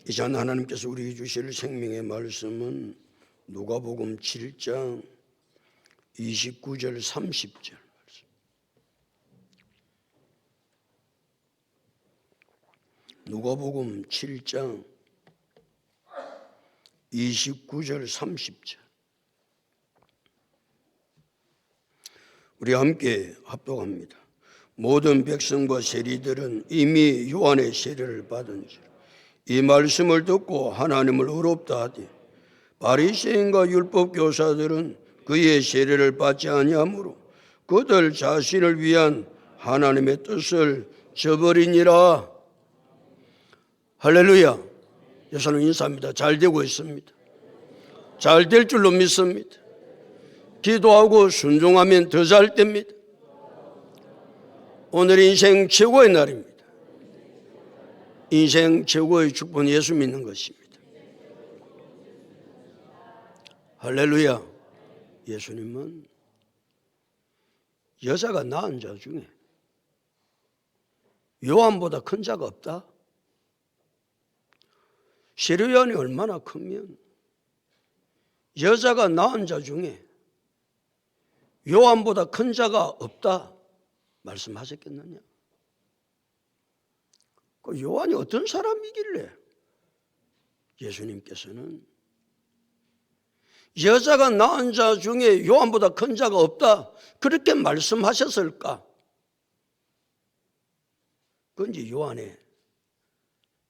이 시간 하나님께서 우리에게 주실 생명의 말씀은 누가복음 7장 29절 30절 말씀. 누가복음 7장 29절 30절. 우리 함께 합독합니다. 모든 백성과 세리들은 이미 요한의 세례를 받은지라 이 말씀을 듣고 하나님을 의롭다 하되 바리새인과 율법 교사들은 그의 세례를 받지 아니하므로 그들 자신을 위한 하나님의 뜻을 저버리니라. 할렐루야. 여러분 인사합니다. 잘 되고 있습니다. 잘 될 줄로 믿습니다. 기도하고 순종하면 더 잘 됩니다. 오늘 인생 최고의 날입니다. 인생 최고의 축복은 예수 믿는 것입니다. 할렐루야. 예수님은 여자가 낳은 자 중에 요한보다 큰 자가 없다. 세례요한이 얼마나 크면 여자가 낳은 자 중에 요한보다 큰 자가 없다 말씀하셨겠느냐? 그 요한이 어떤 사람이길래 예수님께서는 여자가 낳은 자 중에 요한보다 큰 자가 없다 그렇게 말씀하셨을까? 그건 이제 요한의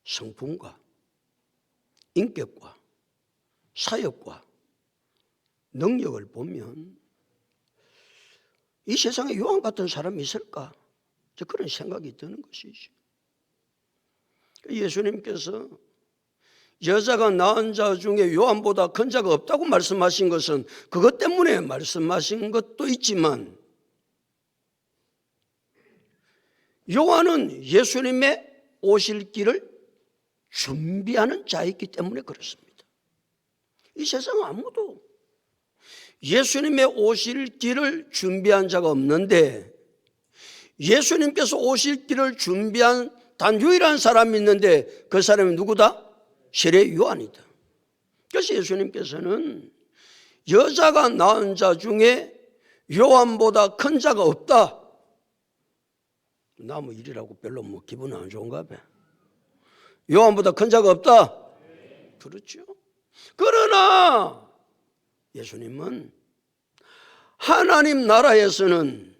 성품과 인격과 사역과 능력을 보면 이 세상에 요한 같은 사람이 있을까? 그런 생각이 드는 것이죠. 예수님께서 여자가 낳은 자 중에 요한보다 큰 자가 없다고 말씀하신 것은 그것 때문에 말씀하신 것도 있지만 요한은 예수님의 오실 길을 준비하는 자이기 때문에 그렇습니다. 이 세상 아무도 예수님의 오실 길을 준비한 자가 없는데 예수님께서 오실 길을 준비한 단 유일한 사람이 있는데 그 사람이 누구다? 세례 요한이다. 그래서 예수님께서는 여자가 낳은 자 중에 요한보다 큰 자가 없다. 나 뭐 일이라고 별로 뭐 기분 안 좋은가 봐. 요한보다 큰 자가 없다. 그렇죠. 그러나 예수님은 하나님 나라에서는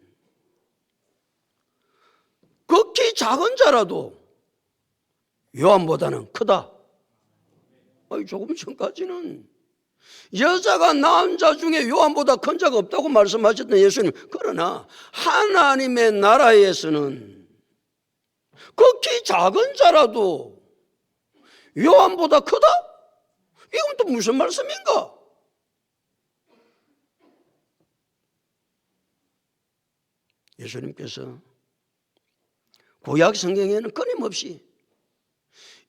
극히 작은 자라도 요한보다는 크다. 조금 전까지는 여자가 낳은 자 중에 요한보다 큰 자가 없다고 말씀하셨던 예수님. 그러나 하나님의 나라에서는 극히 작은 자라도 요한보다 크다? 이건 또 무슨 말씀인가? 예수님께서 구약 성경에는 끊임없이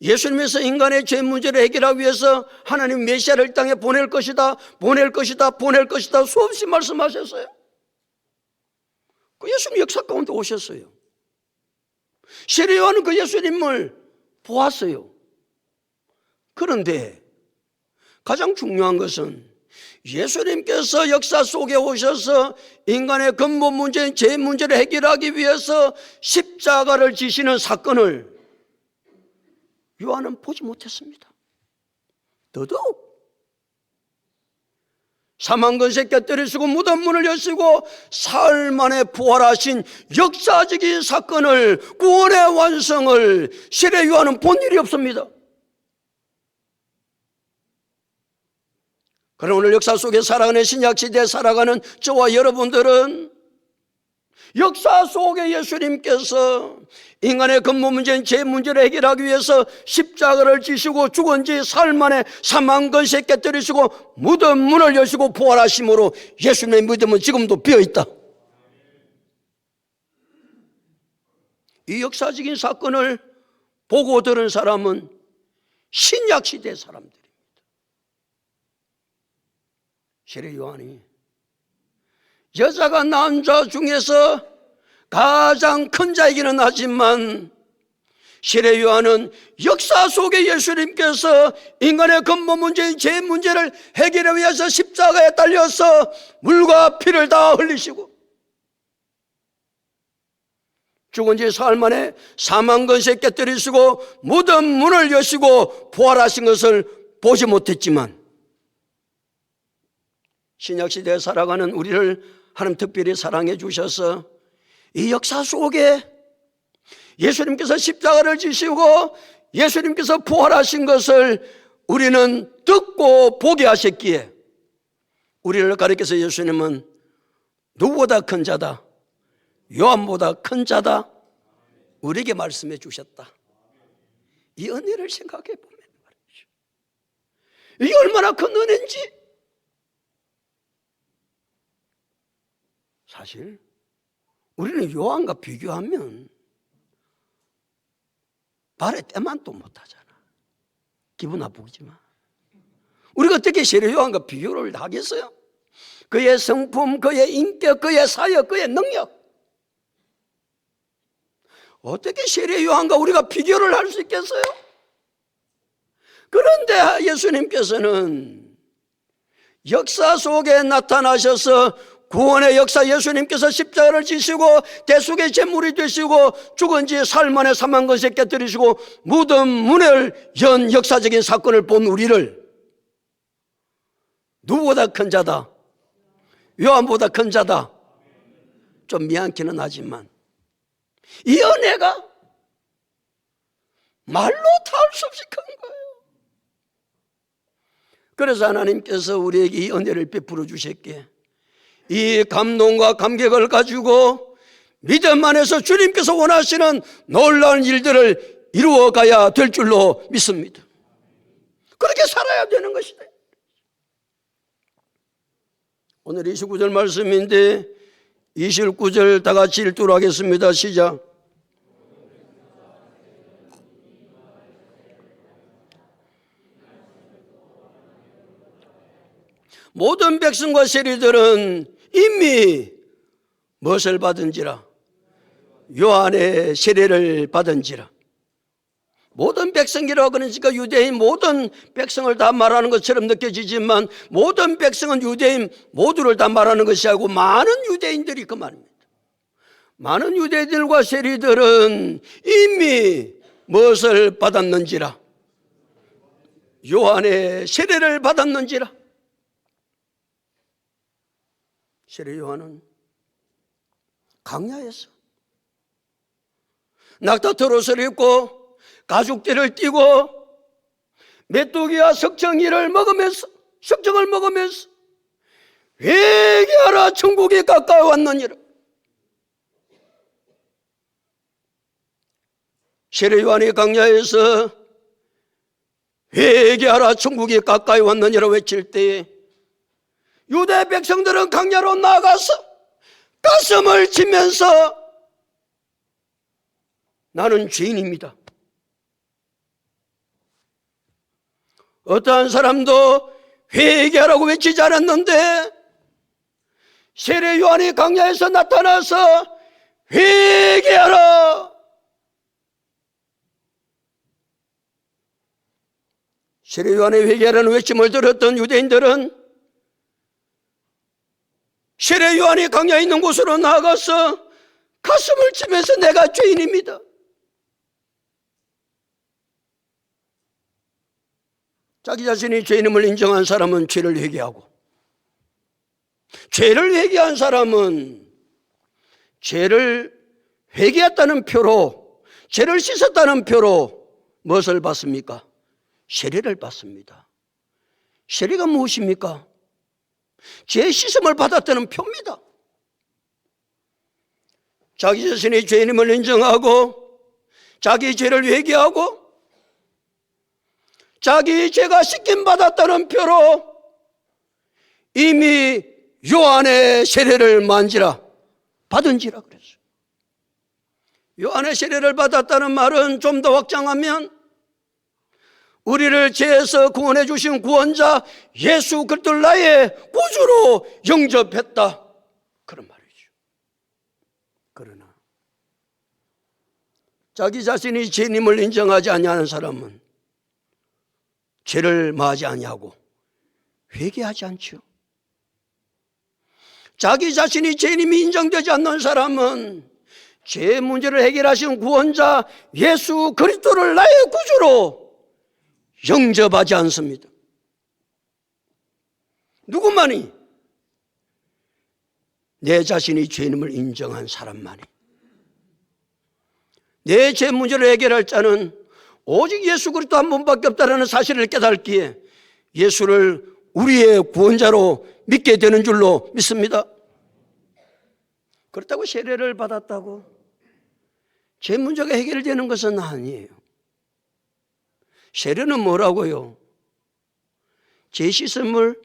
예수님께서 인간의 죄 문제를 해결하기 위해서 하나님 메시아를 땅에 보낼 것이다, 보낼 것이다, 보낼 것이다 수없이 말씀하셨어요. 그 예수님 역사 가운데 오셨어요. 세례 요한은 그 예수님을 보았어요. 그런데 가장 중요한 것은 예수님께서 역사 속에 오셔서 인간의 근본 문제인 죄 문제를 해결하기 위해서 십자가를 지시는 사건을 요한은 보지 못했습니다. 더더욱 사망근세 깨뜨리시고 무덤 문을 여시고 사흘 만에 부활하신 역사적인 사건을, 구원의 완성을 세례 요한은 본 일이 없습니다. 그러나 오늘 역사 속에 살아가는 신약시대에 살아가는 저와 여러분들은 역사 속에 예수님께서 인간의 근본 문제인 죄 문제를 해결하기 위해서 십자가를 지시고 죽은 지 사흘 만에 사망근세 깨뜨리시고 무덤 문을 여시고 부활하심으로 예수님의 믿음은 지금도 비어있다. 이 역사적인 사건을 보고 들은 사람은 신약시대 사람들입니다. 세례 요한이 여자가 낳은 자 중에서 가장 큰 자이기는 하지만 세례 요한은 역사 속에 예수님께서 인간의 근본 문제인 죄 문제를 해결하기 위해서 십자가에 달려서 물과 피를 다 흘리시고 죽은 지 사흘 만에 사망 권세 깨뜨리시고 무덤 문을 여시고 부활하신 것을 보지 못했지만 신약시대에 살아가는 우리를 하나님 특별히 사랑해 주셔서 이 역사 속에 예수님께서 십자가를 지시고 예수님께서 부활하신 것을 우리는 듣고 보게 하셨기에 우리를 가리켜서 예수님은 누구보다 큰 자다, 요한보다 큰 자다, 우리에게 말씀해 주셨다. 이 은혜를 생각해 보면 말이죠, 이게 얼마나 큰 은혜인지. 사실 우리는 요한과 비교하면 발에 때만 또 못하잖아. 기분 나쁘지만 우리가 어떻게 세례 요한과 비교를 하겠어요? 그의 성품, 그의 인격, 그의 사역, 그의 능력, 어떻게 세례 요한과 우리가 비교를 할 수 있겠어요? 그런데 예수님께서는 역사 속에 나타나셔서 구원의 역사, 예수님께서 십자가를 지시고 대속의 제물이 되시고 죽은 지 사흘 만에 사망 권세 깨뜨리시고 무덤 문을 연 역사적인 사건을 본 우리를 누구보다 큰 자다, 요한보다 큰 자다, 좀 미안키는 하지만 이 은혜가 말로 닿을 수 없이 큰 거예요. 그래서 하나님께서 우리에게 이 은혜를 베풀어 주셨기에 이 감동과 감격을 가지고 믿음 안에서 주님께서 원하시는 놀라운 일들을 이루어 가야 될 줄로 믿습니다. 그렇게 살아야 되는 것이다. 오늘 29절 말씀인데 29절 다 같이 읽도록 하겠습니다. 시작. 모든 백성과 세리들은 이미 무엇을 받은지라? 요한의 세례를 받은지라. 모든 백성이라고 그러니까 유대인 모든 백성을 다 말하는 것처럼 느껴지지만 모든 백성은 유대인 모두를 다 말하는 것이 아니고 많은 유대인들이 그 말입니다. 많은 유대인들과 세리들은 이미 무엇을 받았는지라? 요한의 세례를 받았는지라. 세례 요한은 강야에서 낙타털 옷을 입고 가죽띠를 띠고 메뚜기와 석정이를 먹으면서, 석정을 먹으면서 회개하라 천국이 가까이 왔느니라. 세례 요한이 강야에서 회개하라 천국이 가까이 왔느니라 외칠 때에 유대 백성들은 강야로 나가서 가슴을 치면서 나는 죄인입니다. 어떠한 사람도 회개하라고 외치지 않았는데 세례 요한이 강야에서 나타나서 회개하라. 세례 요한의 회개하라는 외침을 들었던 유대인들은 세례 요한이 강야에 있는 곳으로 나가서 가슴을 치면서 내가 죄인입니다. 자기 자신이 죄인임을 인정한 사람은 죄를 회개하고, 죄를 회개한 사람은 죄를 회개했다는 표로, 죄를 씻었다는 표로 무엇을 받습니까? 세례를 받습니다. 세례가 무엇입니까? 죄 씻음을 받았다는 표입니다. 자기 자신이 죄인임을 인정하고 자기 죄를 회개하고 자기 죄가 씻김 받았다는 표로 이미 요한의 세례를 만지라, 받은지라 그랬어요. 요한의 세례를 받았다는 말은 좀 더 확장하면 우리를 죄에서 구원해 주신 구원자 예수 그리스도를 나의 구주로 영접했다, 그런 말이죠. 그러나 자기 자신이 죄인임을 인정하지 아니하는 사람은 죄를 마하지 아니하고 회개하지 않죠. 자기 자신이 죄인임이 인정되지 않는 사람은 죄 문제를 해결하신 구원자 예수 그리스도를 나의 구주로 영접하지 않습니다. 누구만이? 내 자신이 죄인임을 인정한 사람만이. 내 죄 문제를 해결할 자는 오직 예수 그리스도 한 분밖에 없다는 사실을 깨닫기에 예수를 우리의 구원자로 믿게 되는 줄로 믿습니다. 그렇다고 세례를 받았다고 죄 문제가 해결되는 것은 아니에요. 세례는 뭐라고요? 죄 씻음을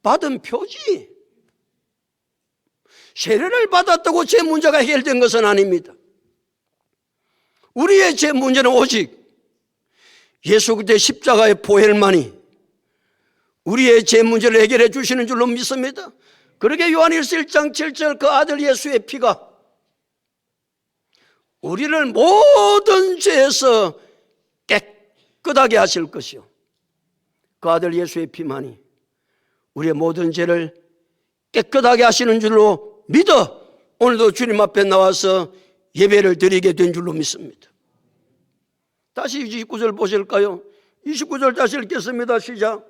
받은 표지. 세례를 받았다고 죄 문제가 해결된 것은 아닙니다. 우리의 죄 문제는 오직 예수 그리스도의 십자가의 보혈만이 우리의 죄 문제를 해결해 주시는 줄로 믿습니다. 그러게 요한일서 1장 7절 그 아들 예수의 피가 우리를 모든 죄에서 깨끗하게 하실 것이요, 그 아들 예수의 피만이 우리의 모든 죄를 깨끗하게 하시는 줄로 믿어 오늘도 주님 앞에 나와서 예배를 드리게 된 줄로 믿습니다. 다시 29절 보실까요? 29절 다시 읽겠습니다. 시작.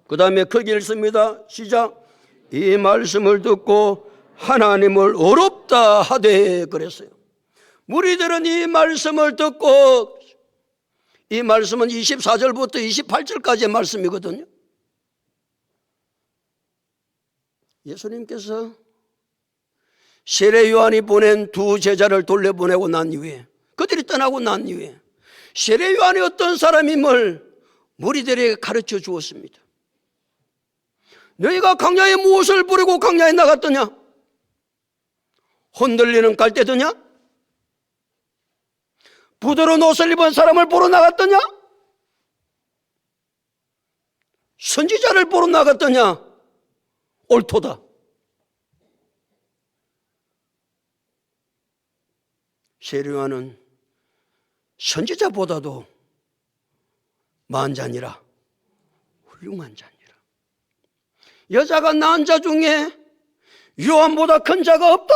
그 다음에 크게 읽습니다. 시작. 이 말씀을 듣고 하나님을 어렵다 하되 그랬어요. 무리들은 이 말씀을 듣고, 이 말씀은 24절부터 28절까지의 말씀이거든요. 예수님께서 세례 요한이 보낸 두 제자를 돌려보내고 난 이후에, 그들이 떠나고 난 이후에 세례 요한이 어떤 사람임을 무리들에게 가르쳐 주었습니다. 너희가 광야에 무엇을 부리고 광야에 나갔더냐? 흔들리는 갈대더냐? 부드러운 옷을 입은 사람을 보러 나갔더냐? 선지자를 보러 나갔더냐? 옳도다. 세례 요한은 선지자보다도 만자니라 훌륭한 자니라. 여자가 낳은 자 중에 요한보다 큰 자가 없다.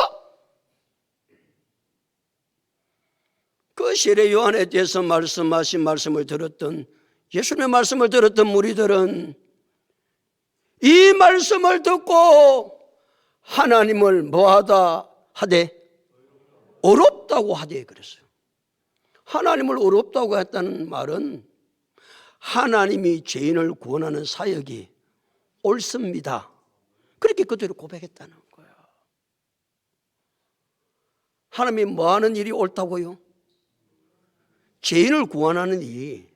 그 세례 요한에 대해서 말씀하신 말씀을 들었던, 예수님의 말씀을 들었던 무리들은 이 말씀을 듣고 하나님을 뭐하다 하되 어렵다고 하되 그랬어요. 하나님을 어렵다고 했다는 말은 하나님이 죄인을 구원하는 사역이 옳습니다, 그렇게 그대로 고백했다는 거예요. 하나님이 뭐하는 일이 옳다고요? 죄인을 구원하는 일이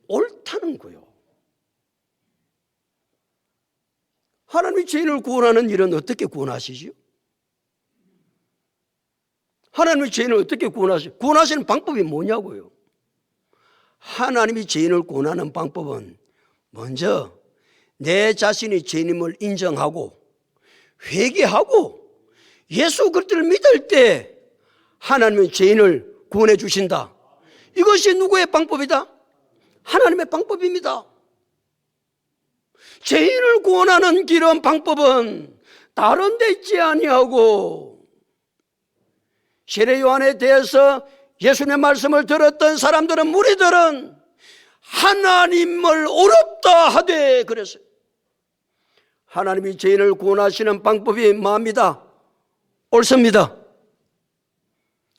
옳다는 거예요. 하나님이 죄인을 구원하는 일은 어떻게 구원하시죠? 하나님이 죄인을 어떻게 구원하시죠? 구원하시는 방법이 뭐냐고요? 하나님이 죄인을 구원하는 방법은 먼저 내 자신이 죄인임을 인정하고 회개하고 예수 그리스도를 믿을 때 하나님은 죄인을 구원해 주신다. 이것이 누구의 방법이다? 하나님의 방법입니다. 죄인을 구원하는 길은, 방법은 다른 데 있지 아니하고, 세례 요한에 대해서 예수님의 말씀을 들었던 사람들은, 무리들은 하나님을 어렵다 하되 그랬어요. 하나님이 죄인을 구원하시는 방법이 뭡니다? 옳습니다.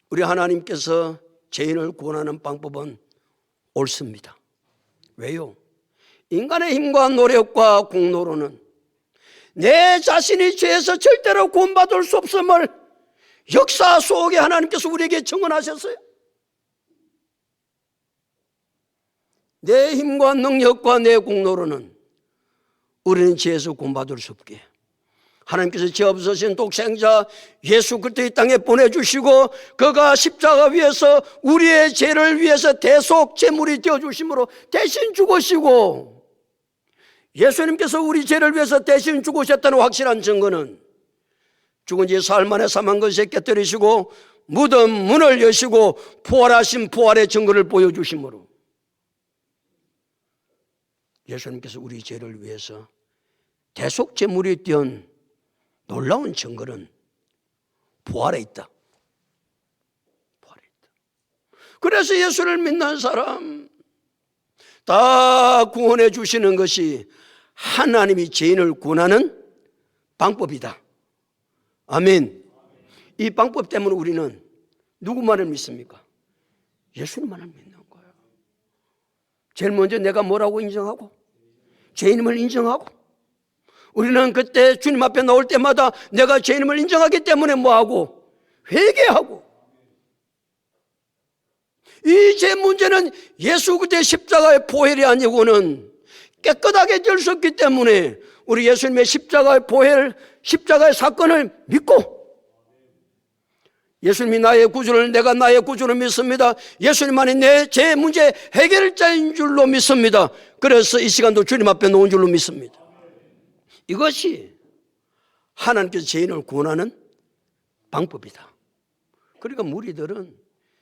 우리 하나님께서 죄인을 구원하는 방법은 옳습니다. 왜요? 인간의 힘과 노력과 공로로는 내 자신이 죄에서 절대로 구원받을 수 없음을 역사 속에 하나님께서 우리에게 증언하셨어요. 내 힘과 능력과 내 공로로는 우리는 죄에서 구원받을 수 없게 하나님께서 죄 없으신 독생자 예수 그리스도 이 땅에 보내주시고, 그가 십자가 위에서 우리의 죄를 위해서 대속 제물이 되어주심으로 대신 죽으시고, 예수님께서 우리 죄를 위해서 대신 죽으셨다는 확실한 증거는 죽은 지 사흘 만에 사망 것에 깨뜨리시고 무덤 문을 여시고 부활하신 부활의 증거를 보여주심으로 예수님께서 우리 죄를 위해서 대속제물이 된 놀라운 증거는 부활에 있다. 부활에 있다. 그래서 예수를 믿는 사람 다 구원해 주시는 것이 하나님이 죄인을 구원하는 방법이다. 아멘. 이 방법 때문에 우리는 누구만을 믿습니까? 예수님만을 믿는 거예요. 제일 먼저 내가 뭐라고 인정하고 죄인임을 인정하고 우리는 그때 주님 앞에 나올 때마다 내가 죄인임을 인정하기 때문에 뭐하고 회개하고 이 죄 문제는 예수 그리스도의 십자가의 보혈이 아니고는 깨끗하게 될 수 없기 때문에 우리 예수님의 십자가의 보혈, 십자가의 사건을 믿고 예수님이 나의 구주를 내가 나의 구주를 믿습니다. 예수님만이 내 죄 문제 해결자인 줄로 믿습니다. 그래서 이 시간도 주님 앞에 놓은 줄로 믿습니다. 이것이 하나님께서 죄인을 구원하는 방법이다. 그러니까 무리들은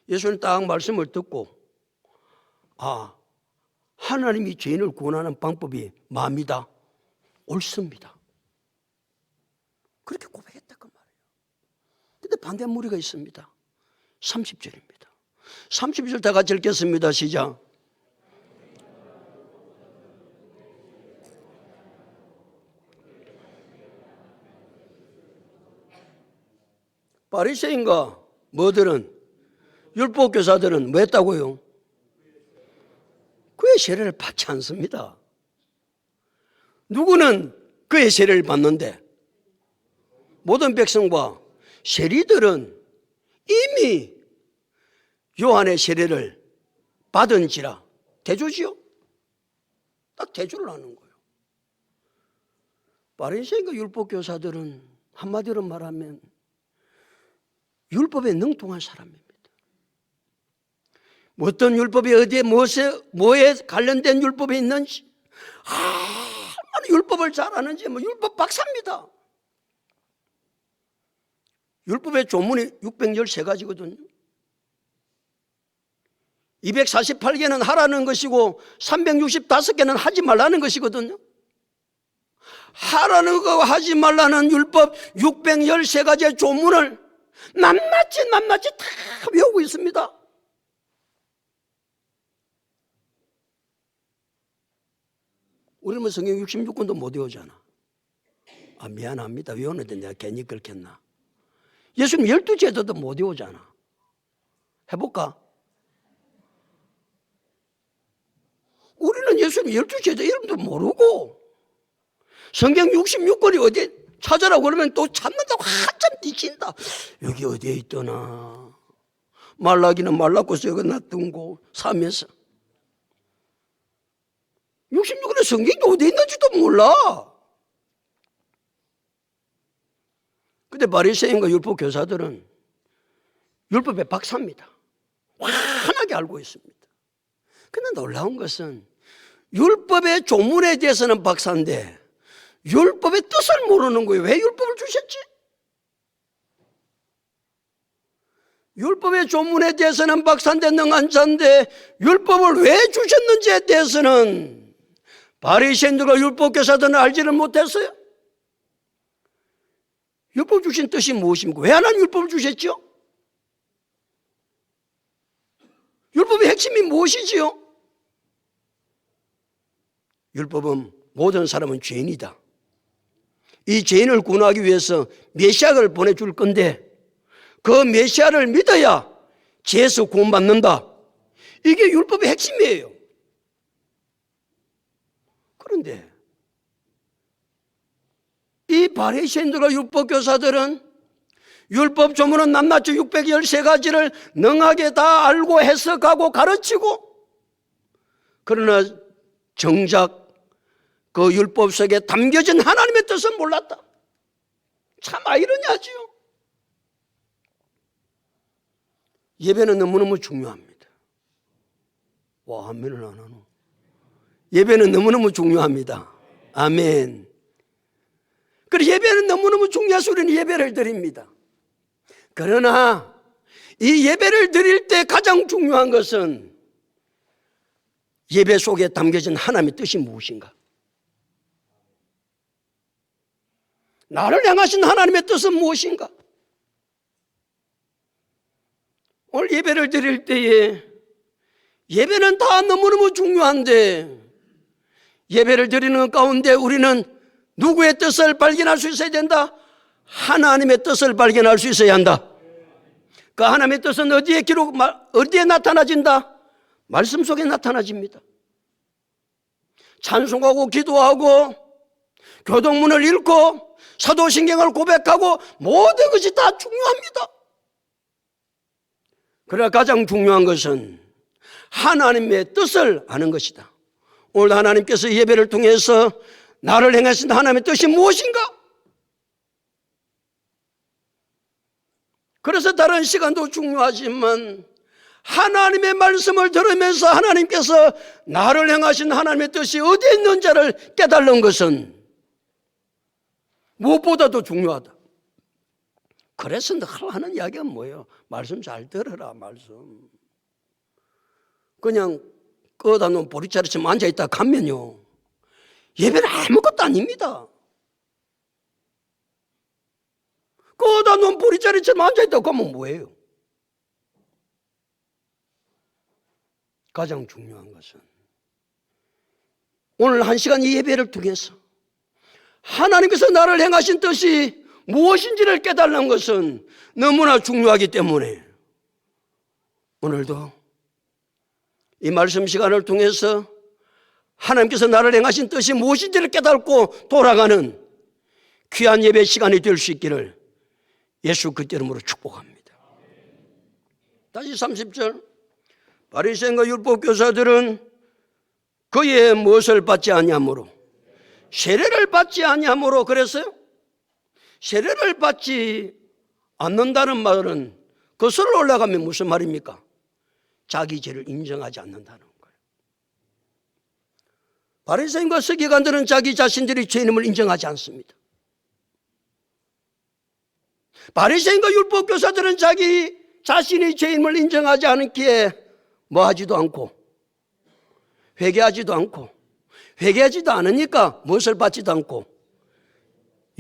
예수님 딱 말씀을 듣고 하나님이 죄인을 구원하는 방법이 마음이다. 옳습니다. 그렇게 고백했다 그 말이에요. 근데 반대 무리가 있습니다. 30절입니다. 30절 다 같이 읽겠습니다. 시작. 바리새인과 뭐들은 율법교사들은 뭐 했다고요? 그의 세례를 받지 않습니다. 누구는 그의 세례를 받는데 모든 백성과 세리들은 이미 요한의 세례를 받은지라 대조지요? 딱 대조를 하는 거예요. 바리새인과 율법교사들은 한마디로 말하면 율법에 능통한 사람입니다. 어떤 율법이 어디에 뭐에 관련된 율법이 있는지 율법을 잘 아는지 율법 박사입니다. 율법의 조문이 613가지거든요. 248개는 하라는 것이고 365개는 하지 말라는 것이거든요. 하라는 거 하지 말라는 율법 613가지의 조문을 낱낱이 다 외우고 있습니다. 우리는 성경 66권도 못 외우잖아. 미안합니다. 외우는데 내가 괜히 그렇겠나. 예수님 12제도도 못 외우잖아. 해볼까? 우리는 예수님 12제도 이름도 모르고 성경 66권이 어디에 찾아라고 그러면 또 찾는다고 한참 뒤친다. 여기 어디에 있더나. 말라기는 말랐고 여기 놔둔고 사면서 66권의 성경이 어디에 있는지도 몰라. 근데 바리새인과 율법 교사들은 율법의 박사입니다. 환하게 알고 있습니다. 근데 놀라운 것은 율법의 조문에 대해서는 박사인데 율법의 뜻을 모르는 거예요. 왜 율법을 주셨지? 율법의 조문에 대해서는 박사인데 능한 자인데 율법을 왜 주셨는지에 대해서는 바리새인들과 율법교사들은 알지를 못했어요. 율법 주신 뜻이 무엇입니까? 왜 하나님 율법을 주셨죠? 율법의 핵심이 무엇이지요? 율법은 모든 사람은 죄인이다. 이 죄인을 구원하기 위해서 메시아를 보내줄 건데 그 메시아를 믿어야 죄에서 구원받는다. 이게 율법의 핵심이에요. 그런데 이 바리새인들과 율법교사들은 율법 조문은 낱낱이 613가지를 능하게 다 알고 해석하고 가르치고 그러나 정작 그 율법 속에 담겨진 하나님의 뜻은 몰랐다. 참 아이러니하지요. 예배는 너무너무 중요합니다. 와, 아멘을 안 하노. 예배는 너무너무 중요합니다. 아멘. 그래서 예배는 너무너무 중요해서 우리는 예배를 드립니다. 그러나 이 예배를 드릴 때 가장 중요한 것은 예배 속에 담겨진 하나님의 뜻이 무엇인가? 나를 향하신 하나님의 뜻은 무엇인가? 오늘 예배를 드릴 때에 예배는 다 너무너무 중요한데 예배를 드리는 가운데 우리는 누구의 뜻을 발견할 수 있어야 된다? 하나님의 뜻을 발견할 수 있어야 한다. 그 하나님의 뜻은 어디에 나타나진다? 말씀 속에 나타나집니다. 찬송하고 기도하고 교동문을 읽고 사도신경을 고백하고 모든 것이 다 중요합니다. 그러나 가장 중요한 것은 하나님의 뜻을 아는 것이다. 오늘 하나님께서 예배를 통해서 나를 행하신 하나님의 뜻이 무엇인가? 그래서 다른 시간도 중요하지만 하나님의 말씀을 들으면서 하나님께서 나를 향하신 하나님의 뜻이 어디에 있는지를 깨달는 것은 무엇보다도 중요하다. 그래서 늘 하는 이야기가 뭐예요? 말씀 잘 들어라, 말씀. 그냥 꺼다 놓은 보리자루처럼 앉아있다 가면요, 예배는 아무것도 아닙니다. 꺼다 놓은 보리자루처럼 앉아있다 가면 뭐예요? 가장 중요한 것은 오늘 한 시간 이 예배를 통해서 하나님께서 나를 행하신 뜻이 무엇인지를 깨달는 것은 너무나 중요하기 때문에 오늘도 이 말씀 시간을 통해서 하나님께서 나를 행하신 뜻이 무엇인지를 깨닫고 돌아가는 귀한 예배 시간이 될 수 있기를 예수 그리스도 이름으로 축복합니다. 다시 30절. 바리새인과 율법교사들은 그의 무엇을 받지 아니하므로, 세례를 받지 아니하므로, 그랬어요? 세례를 받지 않는다는 말은 거슬러 올라가면 무슨 말입니까? 자기 죄를 인정하지 않는다는 거예요. 바리새인과 서기관들은 자기 자신들이 죄인임을 인정하지 않습니다. 바리새인과 율법교사들은 자기 자신이 죄인임을 인정하지 않기에 뭐 하지도 않고 회개하지도 않고, 회개하지도 않으니까 무엇을 받지도 않고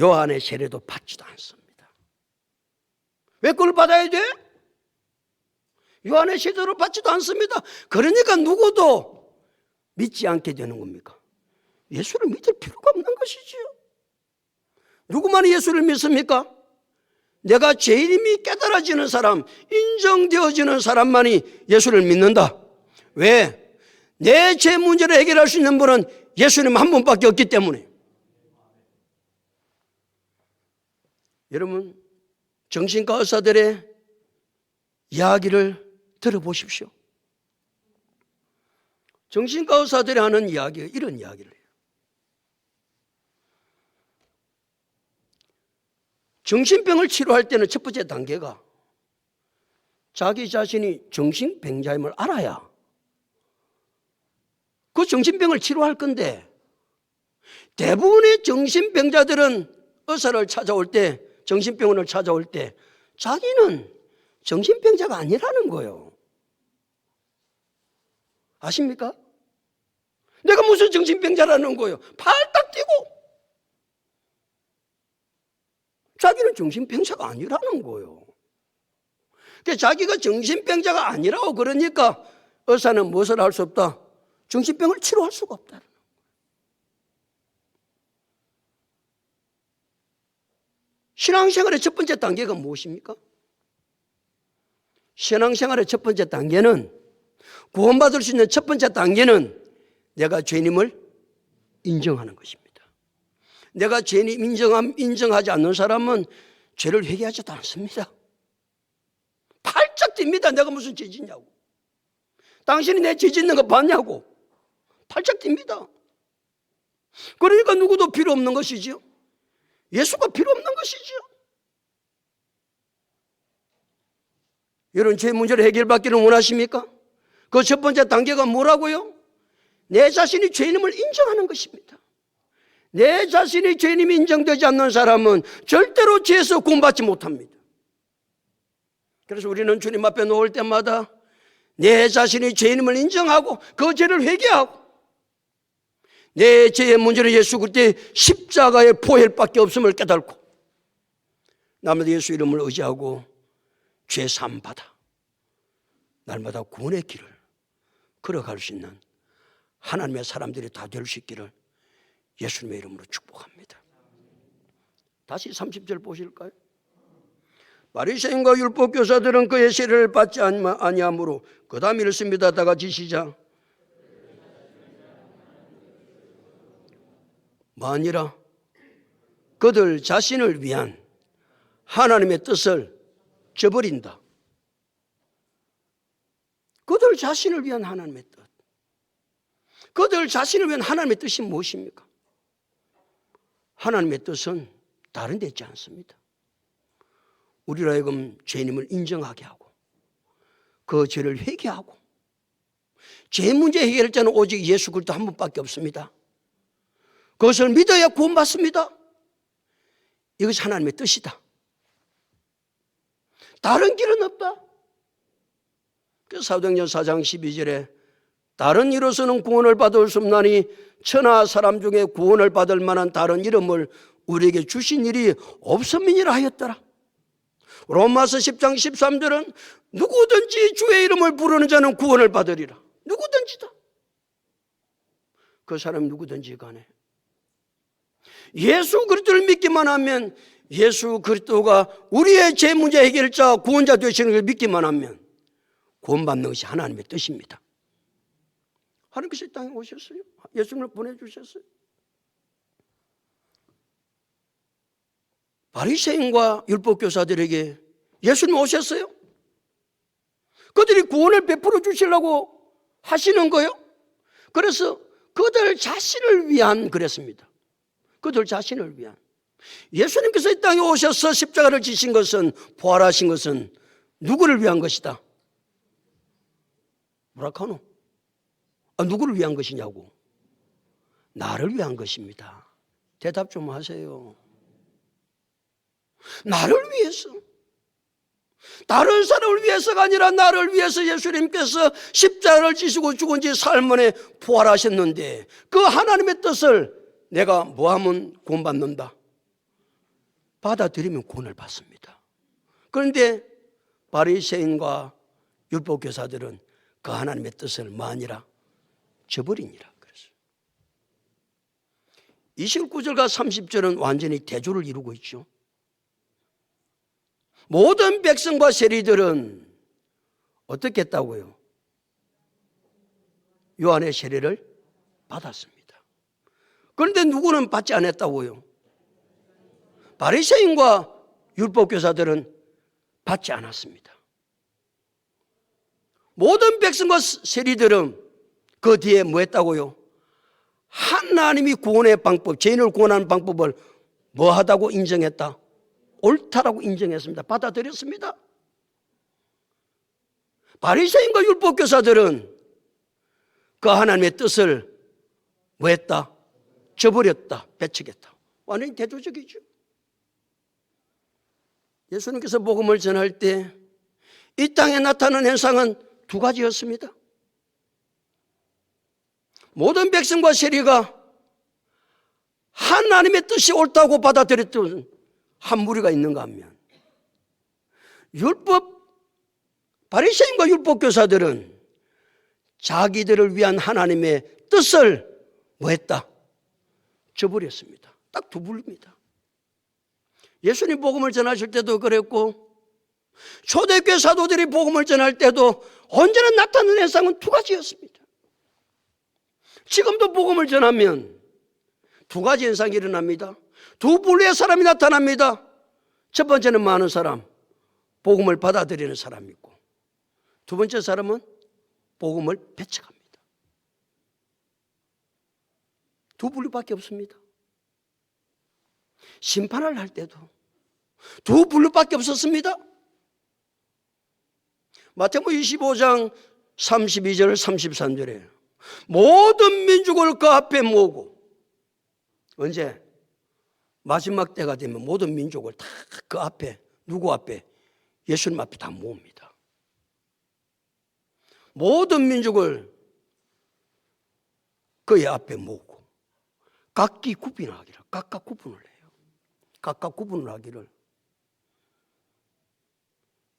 요한의 세례도 받지도 않습니다. 왜 그걸 받아야 돼? 요한의 세례도 받지도 않습니다. 그러니까 누구도 믿지 않게 되는 겁니까? 예수를 믿을 필요가 없는 것이지요. 누구만 예수를 믿습니까? 내가 죄인임이 깨달아지는 사람, 인정되어지는 사람만이 예수를 믿는다. 왜? 내 죄 문제를 해결할 수 있는 분은 예수님 한 분밖에 없기 때문에. 여러분, 정신과 의사들의 이야기를 들어보십시오. 정신과 의사들이 하는 이야기가 이런 이야기를 해요. 정신병을 치료할 때는 첫 번째 단계가 자기 자신이 정신병자임을 알아야 그 정신병을 치료할 건데, 대부분의 정신병자들은 의사를 찾아올 때, 정신병원을 찾아올 때 자기는 정신병자가 아니라는 거예요. 아십니까? 내가 무슨 정신병자라는 거예요? 팔딱 뛰고 자기는 정신병자가 아니라는 거예요. 그러니까 자기가 정신병자가 아니라고 그러니까 의사는 무엇을 할 수 없다? 정신병을 치료할 수가 없다는 거예요. 신앙생활의 첫 번째 단계가 무엇입니까? 신앙생활의 첫 번째 단계는, 구원받을 수 있는 첫 번째 단계는 내가 죄인임을 인정하는 것입니다. 내가 죄인임 인정하지 않는 사람은 죄를 회개하지도 않습니다. 팔짝 뜁니다. 내가 무슨 죄 짓냐고. 당신이 내 죄 짓는 거 봤냐고. 팔짝 뜁니다. 그러니까 누구도 필요 없는 것이지요. 예수가 필요 없는 것이지요. 여러분, 죄 문제를 해결받기를 원하십니까? 그 첫 번째 단계가 뭐라고요? 내 자신이 죄인임을 인정하는 것입니다. 내 자신이 죄인임이 인정되지 않는 사람은 절대로 죄에서 구원받지 못합니다. 그래서 우리는 주님 앞에 놓을 때마다 내 자신이 죄인임을 인정하고 그 죄를 회개하고 내 죄의 문제는 예수 그리스도의 십자가의 보혈밖에 없음을 깨닫고 남은 예수 이름을 의지하고 죄 사함 받아 날마다 구원의 길을 걸어갈 수 있는 하나님의 사람들이 다 될 수 있기를 예수님의 이름으로 축복합니다. 다시 30절 보실까요? 바리새인과 율법교사들은 그의 세례를 받지 아니하므로 그 다음 읽습니다. 다 같이 시작. 만일아 그들 자신을 위한 하나님의 뜻을 저버린다. 그들 자신을 위한 하나님의 뜻. 그들 자신을 위한 하나님의 뜻이 무엇입니까? 하나님의 뜻은 다른 데 있지 않습니다. 우리로 하여금 죄인임을 인정하게 하고 그 죄를 회개하고 죄 문제 해결할 자는 오직 예수 그리스도 한 분밖에 없습니다. 그것을 믿어야 구원받습니다. 이것이 하나님의 뜻이다. 다른 길은 없다. 그래서 사도행전 4장 12절에 다른 이로서는 구원을 받을 수 없나니 천하 사람 중에 구원을 받을 만한 다른 이름을 우리에게 주신 일이 없음이니라 하였더라. 로마서 10장 13절은 누구든지 주의 이름을 부르는 자는 구원을 받으리라. 누구든지다. 그 사람이 누구든지 간에 예수 그리스도를 믿기만 하면, 예수 그리스도가 우리의 죄 문제 해결자 구원자 되시는 걸 믿기만 하면 구원받는 것이 하나님의 뜻입니다. 하나님께서 이 땅에 오셨어요. 예수님을 보내주셨어요. 바리새인과 율법교사들에게 예수님 오셨어요. 그들이 구원을 베풀어 주시려고 하시는 거예요. 그래서 그들 자신을 위한 그랬습니다. 그들 자신을 위한. 예수님께서 이 땅에 오셔서 십자가를 지신 것은, 부활하신 것은 누구를 위한 것이다? 뭐라카노? 누구를 위한 것이냐고. 나를 위한 것입니다. 대답 좀 하세요. 나를 위해서. 다른 사람을 위해서가 아니라 나를 위해서 예수님께서 십자가를 지시고 죽은 지 사흘 만에 부활하셨는데 그 하나님의 뜻을 내가 뭐하면 구원받는다? 받아들이면 구원을 받습니다. 그런데 바리새인과 율법교사들은 그 하나님의 뜻을 뭐하니라? 저버리니라 그랬어요. 29절과 30절은 완전히 대조를 이루고 있죠. 모든 백성과 세리들은 어떻게 했다고요? 요한의 세례를 받았습니다. 그런데 누구는 받지 않았다고요? 바리새인과 율법교사들은 받지 않았습니다. 모든 백성과 세리들은 그 뒤에 뭐 했다고요? 하나님이 구원의 방법, 죄인을 구원하는 방법을 뭐 하다고 인정했다? 옳다라고 인정했습니다. 받아들였습니다. 바리새인과 율법교사들은 그 하나님의 뜻을 뭐 했다? 저버렸다, 배척했다. 완전히 대조적이죠. 예수님께서 복음을 전할 때 이 땅에 나타난 현상은 두 가지였습니다. 모든 백성과 세리가 하나님의 뜻이 옳다고 받아들였던 한 무리가 있는가 하면, 바리새인과 율법교사들은 자기들을 위한 하나님의 뜻을 뭐 했다? 저버렸습니다. 딱 두 부류입니다. 예수님 복음을 전하실 때도 그랬고 초대교회 사도들이 복음을 전할 때도 언제나 나타나는 현상은 두 가지였습니다. 지금도 복음을 전하면 두 가지 현상이 일어납니다. 두 부류의 사람이 나타납니다. 첫 번째는 많은 사람, 복음을 받아들이는 사람이 있고, 두 번째 사람은 복음을 배척합니다. 두 부류밖에 없습니다. 심판을 할 때도 두 부류밖에 없었습니다. 마태복음 25장 32절 33절에 모든 민족을 그 앞에 모으고 언제? 마지막 때가 되면 모든 민족을 다 그 앞에, 누구 앞에? 예수님 앞에 다 모읍니다. 모든 민족을 그의 앞에 모으고 각기 구분하기를, 각각 구분을 해요. 각각 구분을 하기를.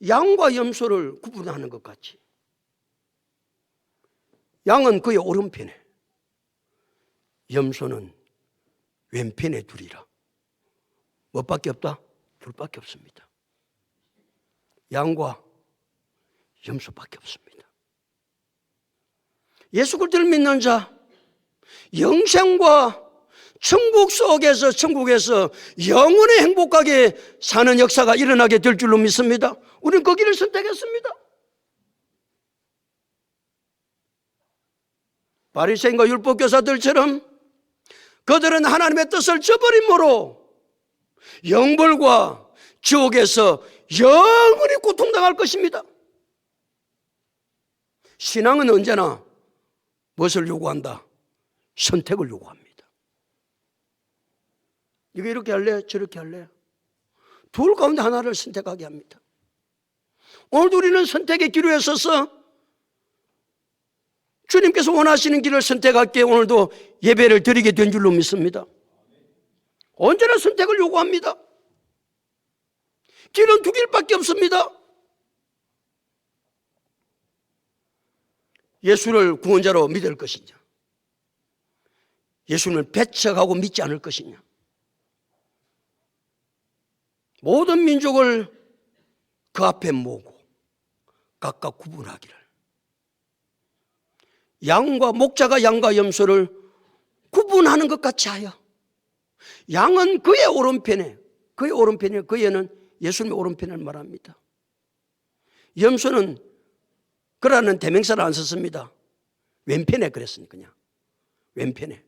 양과 염소를 구분하는 것 같이 양은 그의 오른편에, 염소는 왼편에 두리라. 뭐밖에 없다? 둘밖에 없습니다. 양과 염소밖에 없습니다. 예수 그리스도를 믿는 자, 영생과 천국 속에서, 천국에서 영원히 행복하게 사는 역사가 일어나게 될 줄로 믿습니다. 우리는 그 길을 선택했습니다. 바리새인과 율법교사들처럼 그들은 하나님의 뜻을 저버림으로 영벌과 지옥에서 영원히 고통당할 것입니다. 신앙은 언제나 무엇을 요구한다? 선택을 요구합니다. 이거 이렇게 할래? 저렇게 할래? 둘 가운데 하나를 선택하게 합니다. 오늘도 우리는 선택의 기로에 서서 주님께서 원하시는 길을 선택할게 오늘도 예배를 드리게 된 줄로 믿습니다. 언제나 선택을 요구합니다. 길은 두 길밖에 없습니다. 예수를 구원자로 믿을 것이냐, 예수님을 배척하고 믿지 않을 것이냐. 모든 민족을 그 앞에 모으고 각각 구분하기를. 양과 목자가 양과 염소를 구분하는 것 같이 하여 양은 그의 오른편에, 그의 오른편에, 그에는 예수님의 오른편을 말합니다. 염소는 그라는 대명사를 안 썼습니다. 왼편에 그랬으니까 그냥 왼편에.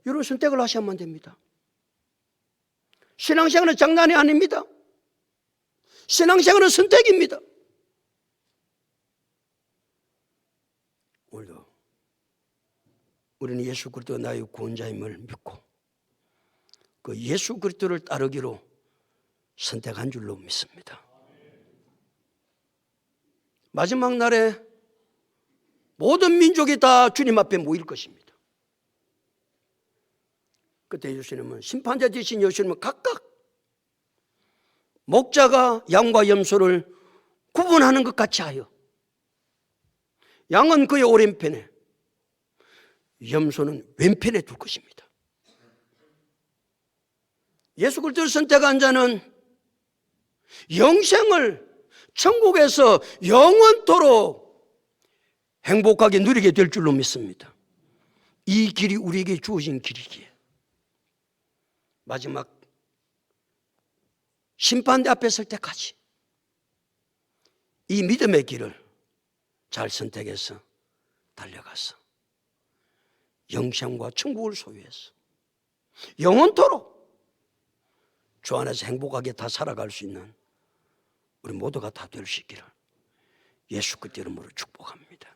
이런 선택을 하셔야만 됩니다. 신앙생활은 장난이 아닙니다. 신앙생활은 선택입니다. 오늘도 우리는 예수 그리스도가 나의 구원자임을 믿고 그 예수 그리스도를 따르기로 선택한 줄로 믿습니다. 마지막 날에 모든 민족이 다 주님 앞에 모일 것입니다. 그때 예수님은, 심판자 되신 예수님은 각각 목자가 양과 염소를 구분하는 것 같이 하여 양은 그의 오른편에, 염소는 왼편에 둘 것입니다. 예수 그리스도를 선택한 자는 영생을 천국에서 영원토록 행복하게 누리게 될 줄로 믿습니다. 이 길이 우리에게 주어진 길이기에 마지막 심판대 앞에 설 때까지 이 믿음의 길을 잘 선택해서 달려가서 영생과 천국을 소유해서 영원토록 주 안에서 행복하게 다 살아갈 수 있는 우리 모두가 다 될 수 있기를 예수 그리스도 이름으로 축복합니다.